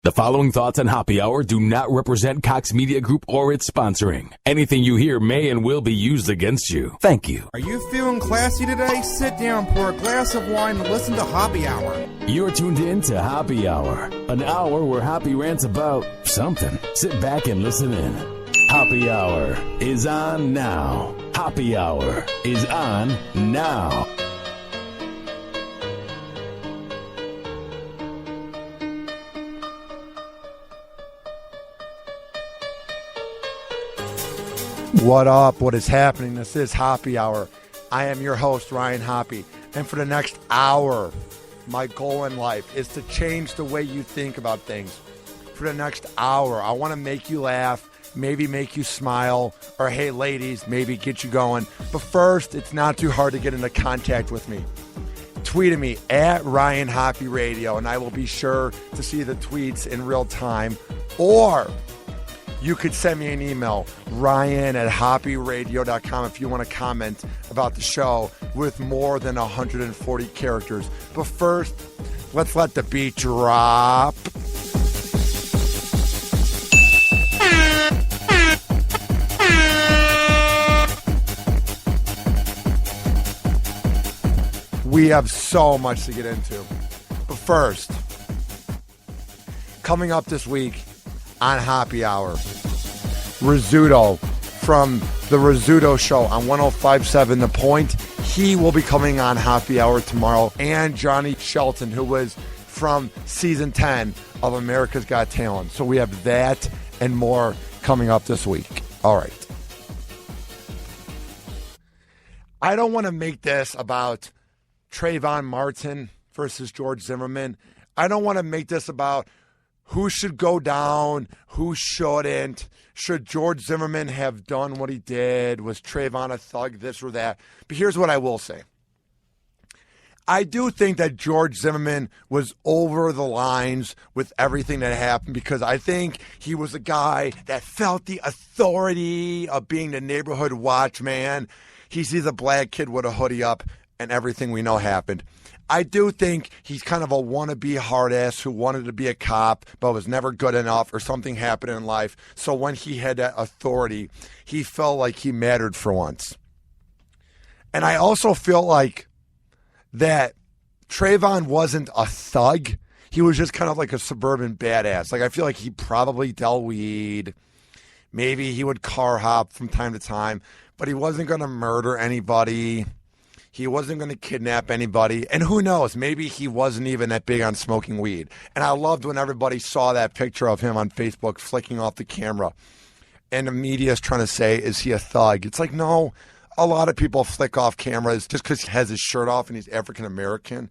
The following thoughts on Happy Hour do not represent Cox Media Group or its sponsoring. Anything you hear may and will be used against you. Thank you. Are you feeling classy today? Sit down, pour a glass of wine, and listen to Happy Hour. You're tuned in to Happy Hour, an hour where Happy rants about something. Sit back and listen in. Happy Hour is on now. Happy Hour is on now. What up? What is happening? This is Happy Hour. I am your host, Ryan Hoppe. And for the next hour, my goal in life is to change the way you think about things. For the next hour, I want to make you laugh, maybe make you smile, or hey, ladies, maybe get you going. But first, it's not too hard to get into contact with me. Tweet at me at Ryan Hoppe Radio, and I will be sure to see the tweets in real time. Or you could send me an email, ryan@hopperadio.com, if you want to comment about the show with more than 140 characters. But first, let's let the beat drop. We have so much to get into. But first, coming up this week on Happy Hour, Rizzuto from the Rizzuto Show on 105.7 The Point. He will be coming on Happy Hour tomorrow. And Johnny Shelton, who was from season 10 of America's Got Talent. So we have that and more coming up this week. All right. I don't want to make this about Trayvon Martin versus George Zimmerman. I don't want to make this about who should go down, who shouldn't. Should George Zimmerman have done what he did? Was Trayvon a thug, this or that? But here's what I will say. I do think that George Zimmerman was over the lines with everything that happened because I think he was a guy that felt the authority of being the neighborhood watchman. He sees a black kid with a hoodie up and everything we know happened. I do think he's kind of a wannabe hard ass who wanted to be a cop but was never good enough or something happened in life. So when he had that authority, he felt like he mattered for once. And I also feel like that Trayvon wasn't a thug. He was just kind of like a suburban badass. Like I feel like he probably dealt weed. Maybe he would car hop from time to time, but he wasn't going to murder anybody. He wasn't going to kidnap anybody. And who knows, maybe he wasn't even that big on smoking weed. And I loved when everybody saw that picture of him on Facebook flicking off the camera. And the media is trying to say, is he a thug? It's like, no, a lot of people flick off cameras just because he has his shirt off and he's African American.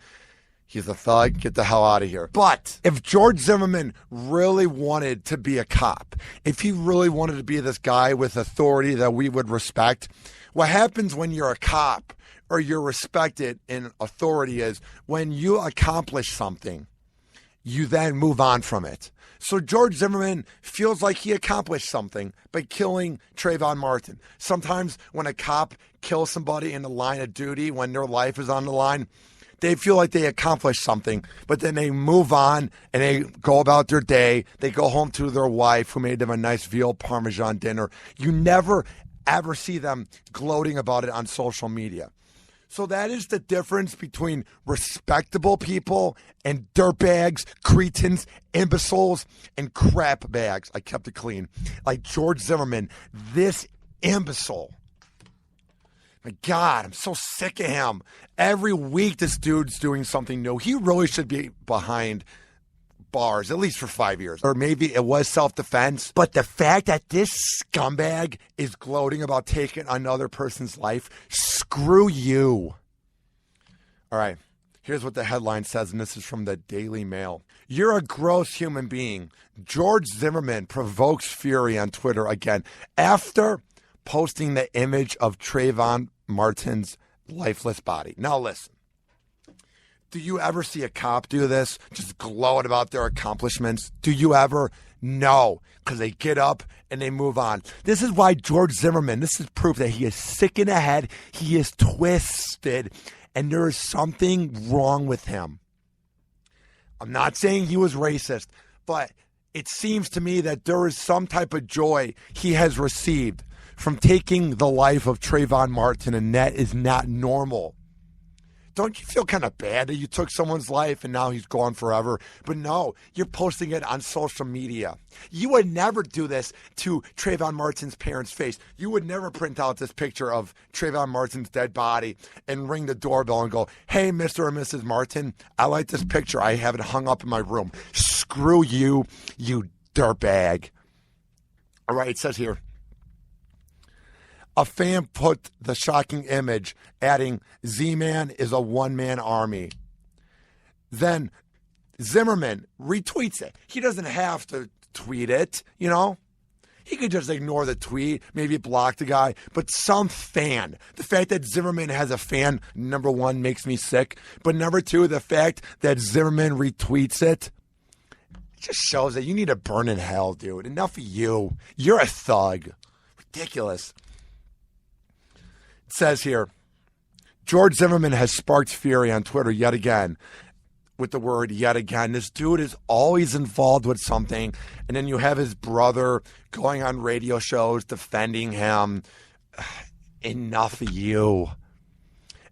He's a thug. Get the hell out of here. But if George Zimmerman really wanted to be a cop, if he really wanted to be this guy with authority that we would respect, what happens when you're a cop or you're respected in authority is when you accomplish something, you then move on from it. So George Zimmerman feels like he accomplished something by killing Trayvon Martin. Sometimes when a cop kills somebody in the line of duty, when their life is on the line, they feel like they accomplished something, but then they move on and they go about their day. They go home to their wife who made them a nice veal parmesan dinner. You never, ever see them gloating about it on social media. So that is the difference between respectable people and dirtbags, cretins, imbeciles, and crap bags. I kept it clean. Like George Zimmerman, this imbecile. My God, I'm so sick of him. Every week this dude's doing something new. He really should be behind bars, at least for 5 years. Or maybe it was self-defense. But the fact that this scumbag is gloating about taking another person's life, screw you. All right, here's what the headline says, and this is from the Daily Mail. You're a gross human being. George Zimmerman provokes fury on Twitter again after posting the image of Trayvon Martin's lifeless body. Now listen. Do you ever see a cop do this? Just gloat about their accomplishments? Do you ever? No, because they get up and they move on. This is why George Zimmerman, this is proof that he is sick in the head. He is twisted, and there is something wrong with him. I'm not saying he was racist, But it seems to me that there is some type of joy he has received from taking the life of Trayvon Martin, and that is not normal. Don't you feel kind of bad that you took someone's life and now he's gone forever? But no, you're posting it on social media. You would never do this to Trayvon Martin's parents' face. You would never print out this picture of Trayvon Martin's dead body and ring the doorbell and go, hey, Mr. or Mrs. Martin, I like this picture. I have it hung up in my room. Screw you, you dirtbag. All right, it says here, a fan put the shocking image, adding, Z-Man is a one-man army. Then Zimmerman retweets it. He doesn't have to tweet it, you know. He could just ignore the tweet, maybe block the guy. But some fan, the fact that Zimmerman has a fan, number one, makes me sick. But number two, the fact that Zimmerman retweets it just shows that you need to burn in hell, dude. Enough of you. You're a thug. Ridiculous. It says here, George Zimmerman has sparked fury on Twitter yet again with the word yet again. This dude is always involved with something, and then you have his brother going on radio shows defending him. Enough of you.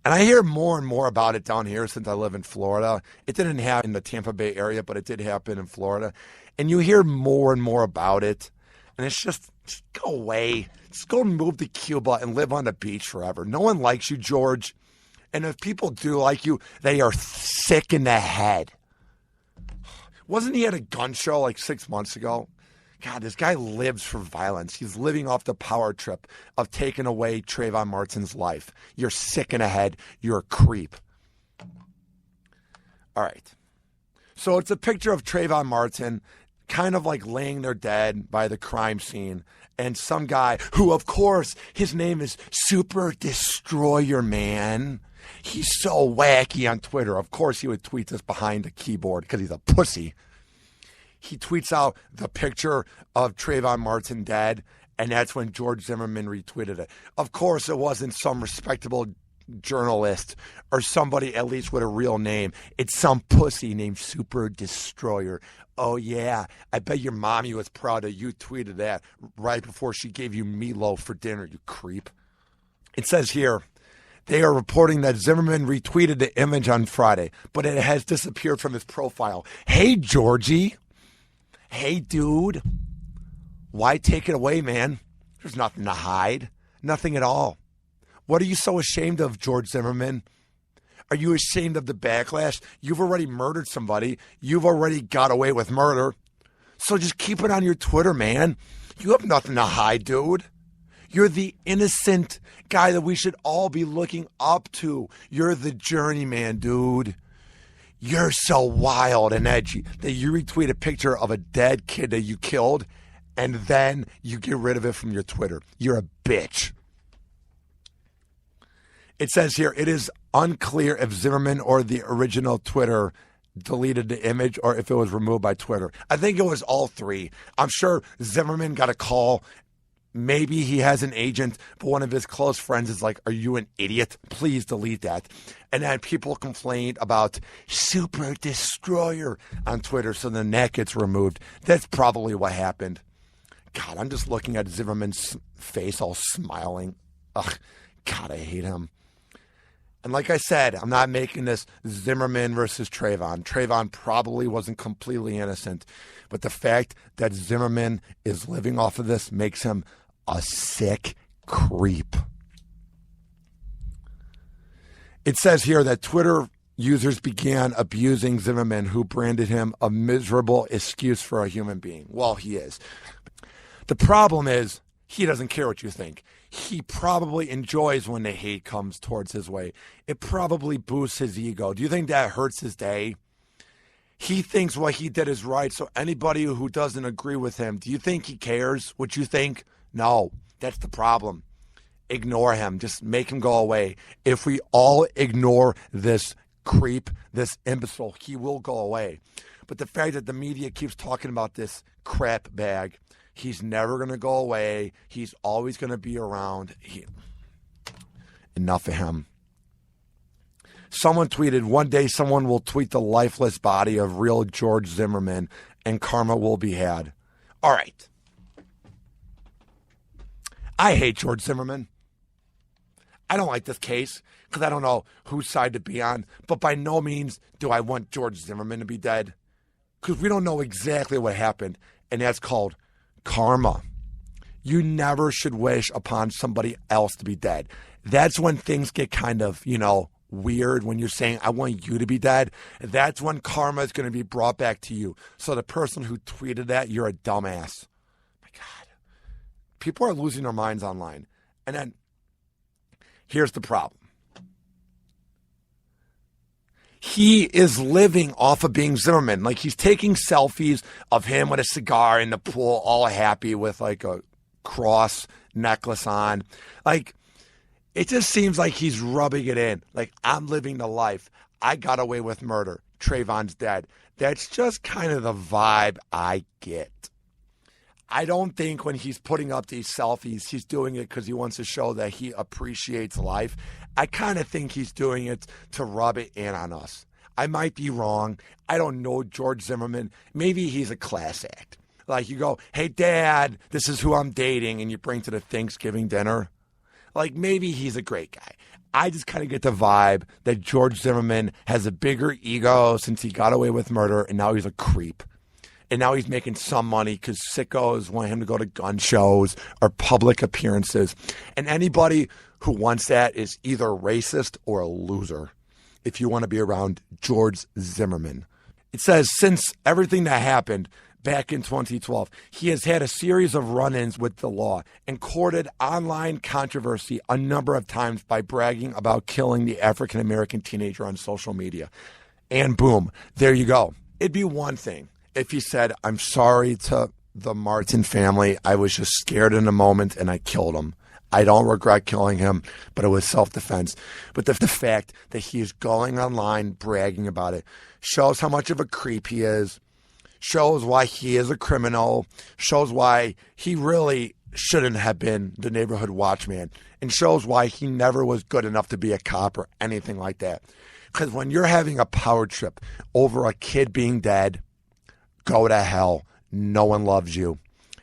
And I hear more and more about it down here since I live in Florida. It didn't happen in the Tampa Bay area, but it did happen in Florida. And you hear more and more about it, and it's just go away. Just go move to Cuba and live on the beach forever. No one likes you, George. And if people do like you, they are sick in the head. Wasn't he at a gun show like 6 months ago? God, this guy lives for violence. He's living off the power trip of taking away Trayvon Martin's life. You're sick in the head. You're a creep. All right. So it's a picture of Trayvon Martin kind of like laying there dead by the crime scene. And some guy who, of course, his name is Super Destroyer Man. He's so wacky on Twitter. Of course, he would tweet this behind a keyboard because he's a pussy. He tweets out the picture of Trayvon Martin dead, and that's when George Zimmerman retweeted it. Of course, it wasn't some respectable journalist or somebody at least with a real name. It's some pussy named Super Destroyer. Oh, yeah, I bet your mommy was proud that you tweeted that right before she gave you meatloaf for dinner, you creep. It says here, they are reporting that Zimmerman retweeted the image on Friday, but it has disappeared from his profile. Hey, Georgie. Hey, dude. Why take it away, man? There's nothing to hide. Nothing at all. What are you so ashamed of, George Zimmerman? Are you ashamed of the backlash? You've already murdered somebody. You've already got away with murder. So just keep it on your Twitter, man. You have nothing to hide, dude. You're the innocent guy that we should all be looking up to. You're the journeyman, dude. You're so wild and edgy that you retweet a picture of a dead kid that you killed and then you get rid of it from your Twitter. You're a bitch. It says here, it is unclear if Zimmerman or the original Twitter deleted the image or if it was removed by Twitter. I think it was all three. I'm sure Zimmerman got a call. Maybe he has an agent, but one of his close friends is like, are you an idiot? Please delete that. And then people complained about Super Destroyer on Twitter, so then that gets removed. That's probably what happened. God, I'm just looking at Zimmerman's face all smiling. Ugh, God, I hate him. And like I said, I'm not making this Zimmerman versus Trayvon. Trayvon probably wasn't completely innocent. But the fact that Zimmerman is living off of this makes him a sick creep. It says here that Twitter users began abusing Zimmerman, who branded him a miserable excuse for a human being. Well, he is. The problem is he doesn't care what you think. He probably enjoys when the hate comes towards his way. It probably boosts his ego. Do you think that hurts his day? He thinks what he did is right, so anybody who doesn't agree with him, do you think he cares what you think? No, that's the problem. Ignore him. Just make him go away. If we all ignore this creep, this imbecile, he will go away. But the fact that the media keeps talking about this crap bag, he's never going to go away. He's always going to be around. Enough of him. Someone tweeted, one day someone will tweet the lifeless body of real George Zimmerman and karma will be had. All right. I hate George Zimmerman. I don't like this case because I don't know whose side to be on, but by no means do I want George Zimmerman to be dead because we don't know exactly what happened, and that's called karma. You never should wish upon somebody else to be dead. That's when things get kind of, weird when you're saying, I want you to be dead. That's when karma is going to be brought back to you. So the person who tweeted that, you're a dumbass. My God. People are losing their minds online. And then here's the problem. He is living off of being Zimmerman. Like, he's taking selfies of him with a cigar in the pool, all happy with like a cross necklace on. Like, it just seems like he's rubbing it in. Like, I'm living the life. I got away with murder. Trayvon's dead. That's just kind of the vibe I get. I don't think when he's putting up these selfies, he's doing it because he wants to show that he appreciates life. I kind of think he's doing it to rub it in on us. I might be wrong. I don't know George Zimmerman. Maybe he's a class act. Like, you go, hey, Dad, this is who I'm dating, and you bring to the Thanksgiving dinner. Like, maybe he's a great guy. I just kind of get the vibe that George Zimmerman has a bigger ego since he got away with murder, and now he's a creep. And now he's making some money because sickos want him to go to gun shows or public appearances. And anybody who wants that is either racist or a loser if you want to be around George Zimmerman. It says, since everything that happened back in 2012, he has had a series of run-ins with the law and courted online controversy a number of times by bragging about killing the African-American teenager on social media. And boom, there you go. It'd be one thing if he said, I'm sorry to the Martin family. I was just scared in a moment and I killed him. I don't regret killing him, but it was self-defense. But the fact that he is going online bragging about it shows how much of a creep he is, shows why he is a criminal, shows why he really shouldn't have been the neighborhood watchman, and shows why he never was good enough to be a cop or anything like that. Because when you're having a power trip over a kid being dead, go to hell. No one loves you.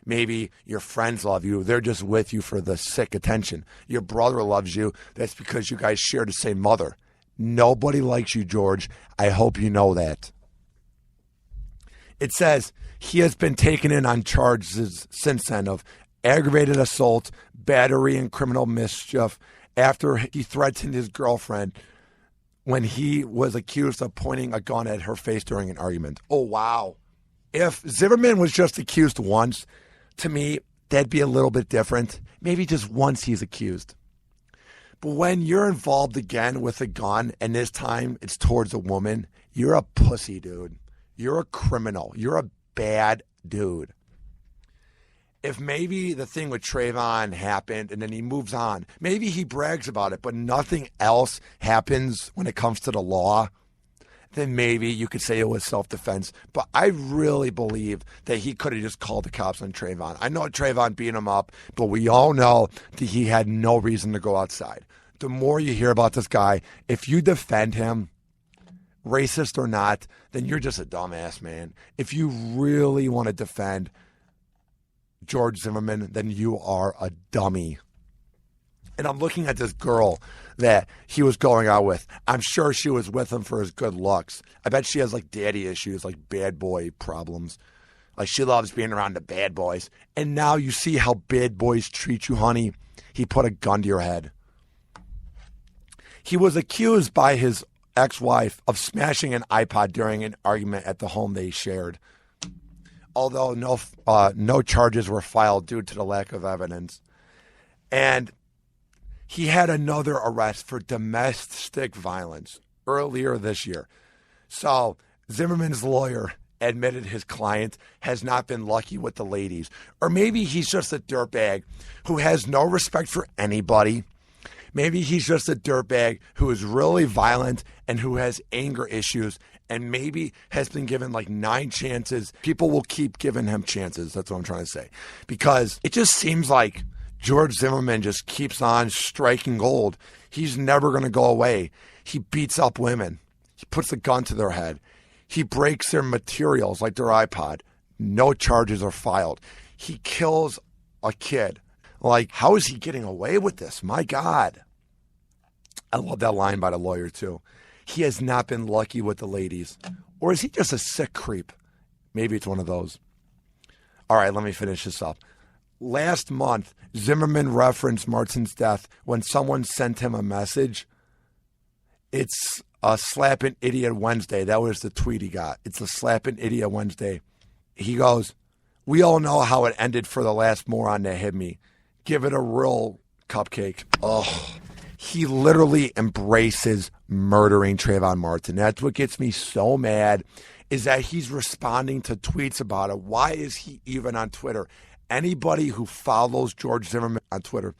Maybe your friends love you. They're just with you for the sick attention. Your brother loves you. That's because you guys share the same mother. Nobody likes you, George. I hope you know that. It says he has been taken in on charges since then of aggravated assault, battery, and criminal mischief after he threatened his girlfriend when he was accused of pointing a gun at her face during an argument. Oh, wow. If Zimmerman was just accused once, to me, that'd be a little bit different. Maybe just once he's accused. But when you're involved again with a gun, and this time it's towards a woman, you're a pussy, dude. You're a criminal. You're a bad dude. If maybe the thing with Trayvon happened and then he moves on, maybe he brags about it, but nothing else happens when it comes to the law, then maybe you could say it was self-defense. But I really believe that he could have just called the cops on Trayvon. I know Trayvon beat him up, but we all know that he had no reason to go outside. The more you hear about this guy, if you defend him, racist or not, then you're just a dumbass, man. If you really want to defend George Zimmerman, then you are a dummy. And I'm looking at this girl that he was going out with. I'm sure she was with him for his good looks. I bet she has like daddy issues, like bad boy problems. Like she loves being around the bad boys. And now you see how bad boys treat you, honey. He put a gun to your head. He was accused by his ex-wife of smashing an iPod during an argument at the home they shared. Although no charges were filed due to the lack of evidence. And he had another arrest for domestic violence earlier this year. So Zimmerman's lawyer admitted his client has not been lucky with the ladies. Or maybe he's just a dirtbag who has no respect for anybody. Maybe he's just a dirtbag who is really violent and who has anger issues and maybe has been given like 9 chances. People will keep giving him chances. That's what I'm trying to say. Because it just seems like George Zimmerman just keeps on striking gold. He's never going to go away. He beats up women. He puts a gun to their head. He breaks their materials like their iPod. No charges are filed. He kills a kid. Like, how is he getting away with this? My God. I love that line by the lawyer, too. He has not been lucky with the ladies. Or is he just a sick creep? Maybe it's one of those. All right, let me finish this up. Last month, Zimmerman referenced Martin's death when someone sent him a message. It's a slapping idiot Wednesday. That was the tweet he got. It's a slapping idiot Wednesday. He goes, we all know how it ended for the last moron that hit me. Give it a real cupcake. Oh, he literally embraces murdering Trayvon Martin. That's what gets me so mad, is that he's responding to tweets about it. Why is he even on Twitter? Anybody who follows George Zimmerman on Twitter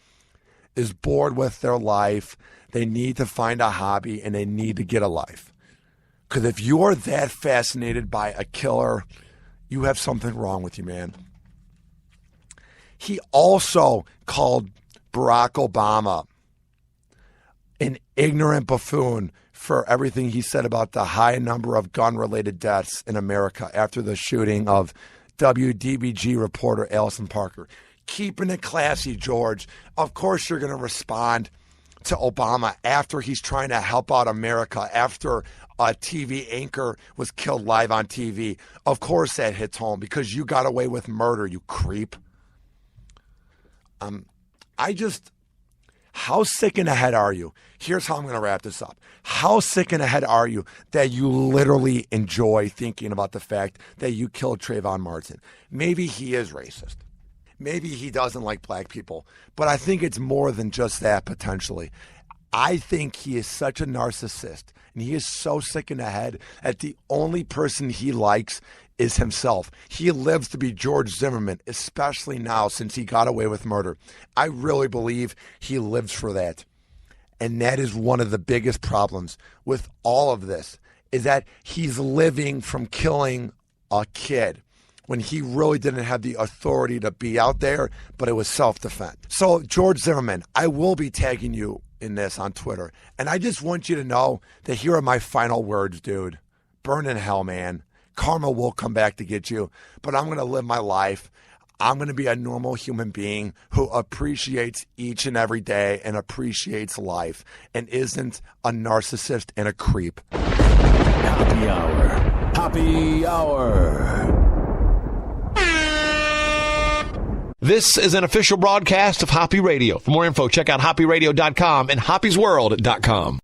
is bored with their life. They need to find a hobby, and they need to get a life. Because if you are that fascinated by a killer, you have something wrong with you, man. He also called Barack Obama an ignorant buffoon for everything he said about the high number of gun-related deaths in America after the shooting of WDBG reporter Allison Parker. Keeping it classy, George. Of course you're going to respond to Obama after he's trying to help out America, after a TV anchor was killed live on TV. Of course that hits home because you got away with murder, you creep. How sick in the head are you? Here's how I'm going to wrap this up. How sick in the head are you that you literally enjoy thinking about the fact that you killed Trayvon Martin? Maybe he is racist. Maybe he doesn't like black people. But I think it's more than just that, potentially. I think he is such a narcissist, and he is so sick in the head that the only person he likes is himself. He lives to be George Zimmerman, especially now since he got away with murder. I really believe he lives for that. And that is one of the biggest problems with all of this, is that he's living from killing a kid when he really didn't have the authority to be out there, but it was self-defense. So, George Zimmerman, I will be tagging you in this on Twitter. And I just want you to know that here are my final words, dude. Burn in hell, man. Karma will come back to get you, but I'm going to live my life. I'm going to be a normal human being who appreciates each and every day and appreciates life and isn't a narcissist and a creep. Happy Hour. Happy Hour. This is an official broadcast of Hoppe Radio. For more info, check out hopperadio.com and hoppesworld.com.